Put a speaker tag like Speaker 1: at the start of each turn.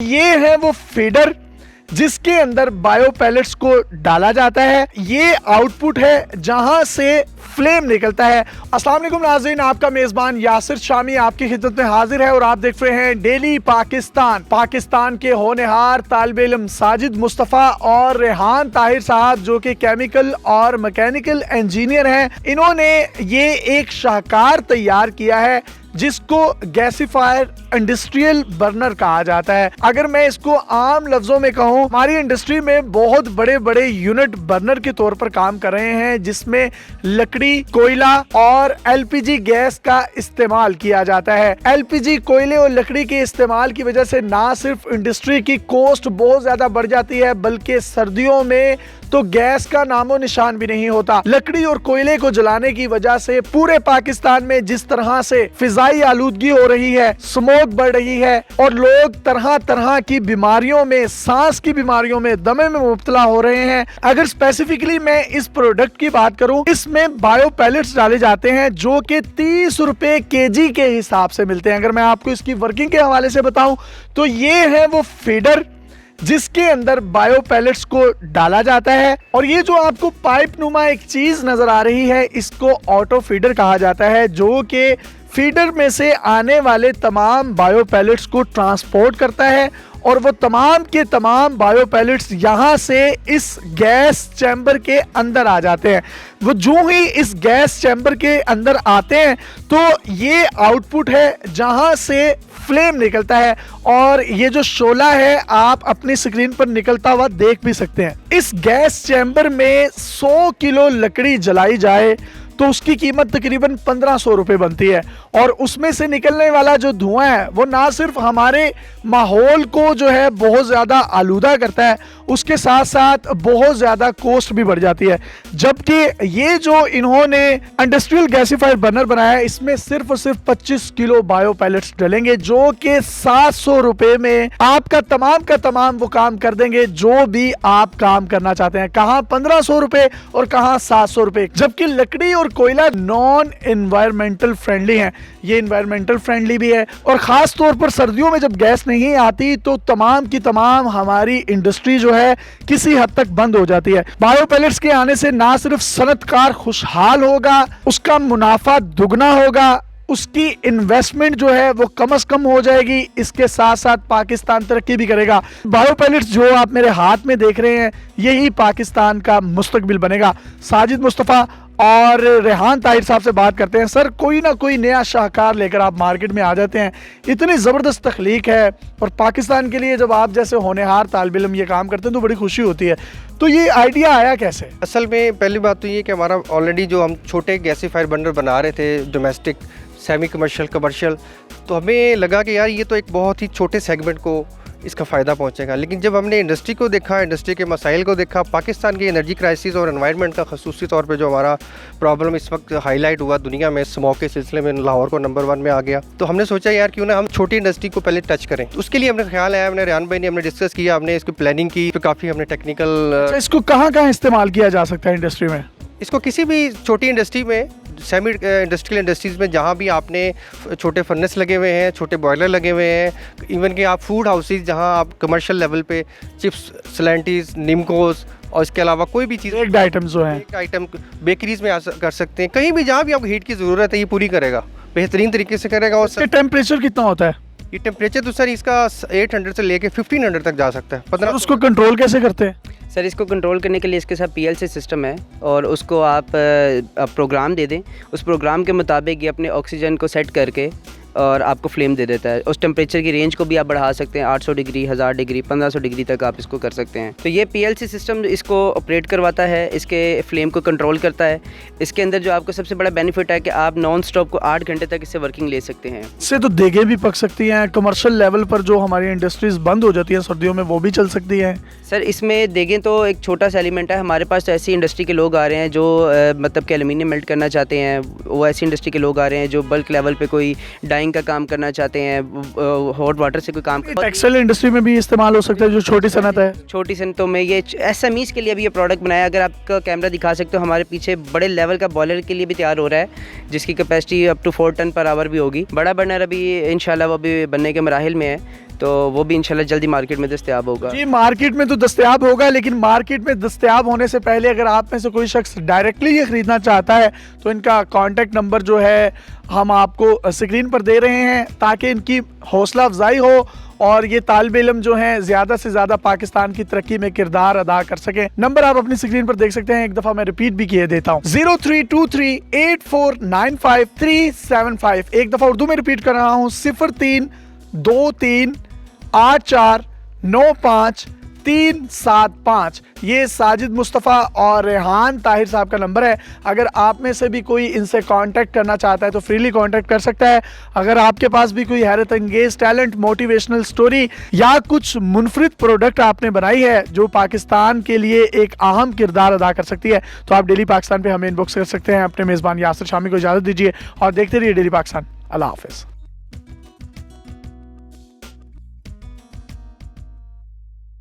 Speaker 1: ये है वो फीडर जिसके अंदर बायो पैलेट्स को डाला जाता है। ये आउटपुट है जहां से फ्लेम निकलता है। अस्सलाम वालेकुम नाज़रीन, आपका मेजबान यासिर शामी आपकी खिदमत में हाजिर है और आप देख रहे हैं डेली पाकिस्तान। पाकिस्तान के होनहार तालिब इल्म साजिद मुस्तफ़ा और रेहान ताहिर साहब जो कि केमिकल और मैकेनिकल इंजीनियर हैं, इन्होंने ये एक शाहकार तैयार किया है जिसको गैसीफायर इंडस्ट्रियल बर्नर कहा जाता है। अगर मैं इसको आम लफ्जों में कहूँ, हमारी इंडस्ट्री में बहुत बड़े बड़े यूनिट बर्नर के तौर पर काम कर रहे हैं जिसमें लकड़ी, कोयला और एलपीजी गैस का इस्तेमाल किया जाता है। एलपीजी, कोयले और लकड़ी के इस्तेमाल की वजह से ना सिर्फ इंडस्ट्री की कॉस्ट बहुत ज्यादा बढ़ जाती है बल्कि सर्दियों में तो गैस का नामो निशान भी नहीं होता। लकड़ी और कोयले को जलाने की वजह से पूरे पाकिस्तान में जिस तरह से फिजाई आलूदगी हो रही है, स्मोक बढ़ रही है और लोग तरह तरह की बीमारियों में, सांस की बीमारियों में, दमे में मुब्तला हो रहे हैं। अगर स्पेसिफिकली मैं इस प्रोडक्ट की बात करूं, इसमें बायो पैलेट्स डाले जाते हैं जो कि 30 रुपए केजी के हिसाब से मिलते हैं। अगर मैं आपको इसकी वर्किंग के हवाले से बताऊं तो ये है वो फीडर जिसके अंदर बायो पैलेट्स को डाला जाता है और ये जो आपको पाइप नुमा एक चीज नजर आ रही है, इसको ऑटो फीडर कहा जाता है जो कि फीडर में से आने वाले तमाम बायो पैलेट्स को ट्रांसपोर्ट करता है और वो तमाम के तमाम बायो पैलेट्स यहाँ से इस गैस चैम्बर के अंदर आ जाते हैं। वो जो ही इस गैस चैम्बर के अंदर आते हैं तो ये आउटपुट है जहाँ से फ्लेम निकलता है और ये जो शोला है आप अपनी स्क्रीन पर निकलता हुआ देख भी सकते हैं। इस गैस चैम्बर में 100 किलो लकड़ी जलाई जाए तो उसकी कीमत तकरीबन 1500 रुपए बनती है और उसमें से निकलने वाला जो धुआं है वो ना सिर्फ हमारे माहौल को जो है बहुत ज़्यादा आलूदा करता है, उसके साथ साथ बहुत ज़्यादा कॉस्ट भी बढ़ जाती है। जबकि ये जो इन्होंने इंडस्ट्रियल गैसीफायर बर्नर बनाया है, इसमें सिर्फ और सिर्फ 25 किलो बायो पैलेट्स डलेंगे जो कि 700 रुपए में आपका तमाम का तमाम वो काम कर देंगे जो भी आप काम करना चाहते हैं। कहाँ 1500 रुपए और कहाँ 700 रुपए। जबकि लकड़ी और कोयला नॉन एनवायरमेंटल फ्रेंडली है, ये एनवायरमेंटल फ्रेंडली भी है और खास तौर पर सर्दियों में जब गैस नहीं आती तो तमाम की तमाम हमारी इंडस्ट्री जो है किसी हद तक बंद हो जाती है। बायो पैलेट्स के आने से ना सिर्फ सनतकार खुशहाल होगा, उसका मुनाफा दुगना होगा, उसकी इन्वेस्टमेंट जो है वो कम से कम हो जाएगी, इसके साथ साथ पाकिस्तान तरक्की भी करेगा। बायो पैलेट्स जो आप मेरे हाथ में देख रहे हैं यही पाकिस्तान का मुस्तकबिल बनेगा। साजिद मुस्तफ़ा और रेहान ताहिर साहब से बात करते हैं। सर, कोई ना कोई नया शाहकार लेकर आप मार्केट में आ जाते हैं, इतनी ज़बरदस्त तख्लीक है और पाकिस्तान के लिए जब आप जैसे होनहार तालिब इल्म ये काम करते हैं तो बड़ी खुशी होती है। तो ये आइडिया आया कैसे?
Speaker 2: असल में पहली बात तो ये कि हमारा ऑलरेडी जो हम छोटे गैसीफायर बर्नर बना रहे थे, डोमेस्टिक, सेमी कमर्शियल, तो हमें लगा कि यार ये तो एक बहुत ही छोटे सेगमेंट को इसका फ़ायदा पहुंचेगा। लेकिन जब हमने इंडस्ट्री को देखा, इंडस्ट्री के मसाइल को देखा, पाकिस्तान की एनर्जी क्राइसिस और एनवायरनमेंट का खसूसी तौर पे जो हमारा प्रॉब्लम इस वक्त हाईलाइट हुआ दुनिया में, स्मोक के सिलसिले में लाहौर को नंबर 1 में आ गया, तो हमने सोचा यार क्यों ना हम छोटी इंडस्ट्री को पहले टच करें। तो उसके लिए हमने ख्याल आया, हमने रेहान भाई ने हमने डिस्कस किया, हमने इसकी प्लानिंग की, तो काफ़ी हमने टेक्निकल
Speaker 1: इसको कहाँ कहाँ इस्तेमाल किया जा सकता है इंडस्ट्री में?
Speaker 2: इसको किसी भी छोटी इंडस्ट्री में, सेमी इंडस्ट्रियल इंडस्ट्रीज़ में जहाँ भी आपने छोटे फर्नेस लगे हुए हैं, छोटे बॉयलर लगे हुए हैं, इवन कि आप फूड हाउसेज जहाँ आप कमर्शियल लेवल पे चिप्स, सलेंटीज, निमकोस और इसके अलावा कोई भी चीज़,
Speaker 1: एक आइटम जो है,
Speaker 2: एक आइटम बेकरीज में कर सकते हैं। कहीं भी जहाँ भी आपको हीट की ज़रूरत है ये पूरी करेगा, बेहतरीन तरीके से करेगा। और
Speaker 1: टेम्परेचर कितना होता है?
Speaker 2: ये टेम्परेचर तो सर इसका 800 से लेके 1500 तक जा सकता है। 15
Speaker 1: उसको कंट्रोल कैसे करते हैं?
Speaker 3: सर, इसको कंट्रोल करने के लिए इसके साथ PLC सिस्टम है और उसको आप प्रोग्राम दे दें, उस प्रोग्राम के मुताबिक ये अपने ऑक्सीजन को सेट करके और आपको फ्लेम दे देता है। उस टेम्परेचर की रेंज को भी आप बढ़ा सकते हैं, 800 डिग्री, 1000 डिग्री, 1500 डिग्री तक आप इसको कर सकते हैं। तो ये PLC सिस्टम इसको ऑपरेट करवाता है, इसके फ्लेम को कंट्रोल करता है। इसके अंदर जो आपको सबसे बड़ा बेनिफिट है कि आप नॉन स्टॉप को 8 घंटे तक इससे वर्किंग ले सकते हैं।
Speaker 1: इससे तो देगे भी पक सकती हैं, कमर्शियल लेवल पर जो हमारी इंडस्ट्रीज बंद हो जाती हैं सर्दियों में वो भी चल सकती हैं।
Speaker 3: सर, इसमें देखें तो एक छोटा सा एलिमेंट है। हमारे पास तो ऐसी इंडस्ट्री के लोग आ रहे हैं जो मतलब कि एल्यूमिनियम मेल्ट करना चाहते हैं, वो ऐसी इंडस्ट्री के लोग आ रहे हैं जो बल्क लेवल पे कोई डाइंग का काम करना चाहते हैं, हॉट वाटर से कोई काम।
Speaker 1: टेक्सटाइल इंडस्ट्री में भी इस्तेमाल हो सकता है जो छोटी सनत है।
Speaker 3: छोटी सनतों में ये SMEs के लिए भी ये प्रोडक्ट बनाया। अगर आपका कैमरा दिखा सकते हो, हमारे पीछे बड़े लेवल का बॉयलर के लिए भी तैयार हो रहा है जिसकी capacity up to 4 tonne per hour भी होगी। बड़ा बर्नर अभी इंशाल्लाह वो भी बनने के मराहिल में है। तो वो भी इंशाल्लाह जल्दी मार्केट में दस्तयाब होगा।
Speaker 1: जी मार्केट में तो दस्तयाब होगा, लेकिन मार्केट में दस्तयाब होने से पहले अगर आप में से कोई शख्स डायरेक्टली ये ख़रीदना चाहता है तो इनका कॉन्टैक्ट नंबर जो है हम आपको स्क्रीन पर दे रहे हैं ताकि इनकी हौसला अफजाई हो और ये तालिब इल्म जो हैं ज़्यादा से ज़्यादा पाकिस्तान की तरक्की में किरदार अदा कर सकें। नंबर आप अपनी स्क्रीन पर देख सकते हैं, एक दफ़ा मैं रिपीट भी किए देता हूँ, 0323849537 एक दफ़ा उर्दू में रिपीट कर रहा हूँ, 0323849537 ये साजिद मुस्तफ़ा और रेहान ताहिर साहब का नंबर है। अगर आप में से भी कोई इनसे कांटेक्ट करना चाहता है तो फ्रीली कांटेक्ट कर सकता है। अगर आपके पास भी कोई हैरत अंगेज टैलेंट, मोटिवेशनल स्टोरी या कुछ मुनफरिद प्रोडक्ट आपने बनाई है जो पाकिस्तान के लिए एक अहम किरदार अदा कर सकती है तो आप डेली पाकिस्तान पे हमें इनबॉक्स कर सकते हैं। अपने मेज़बान यासिर शामी को इजाज़त दीजिए और देखते रहिए डेली पाकिस्तान। अल्लाह हाफ़िज़।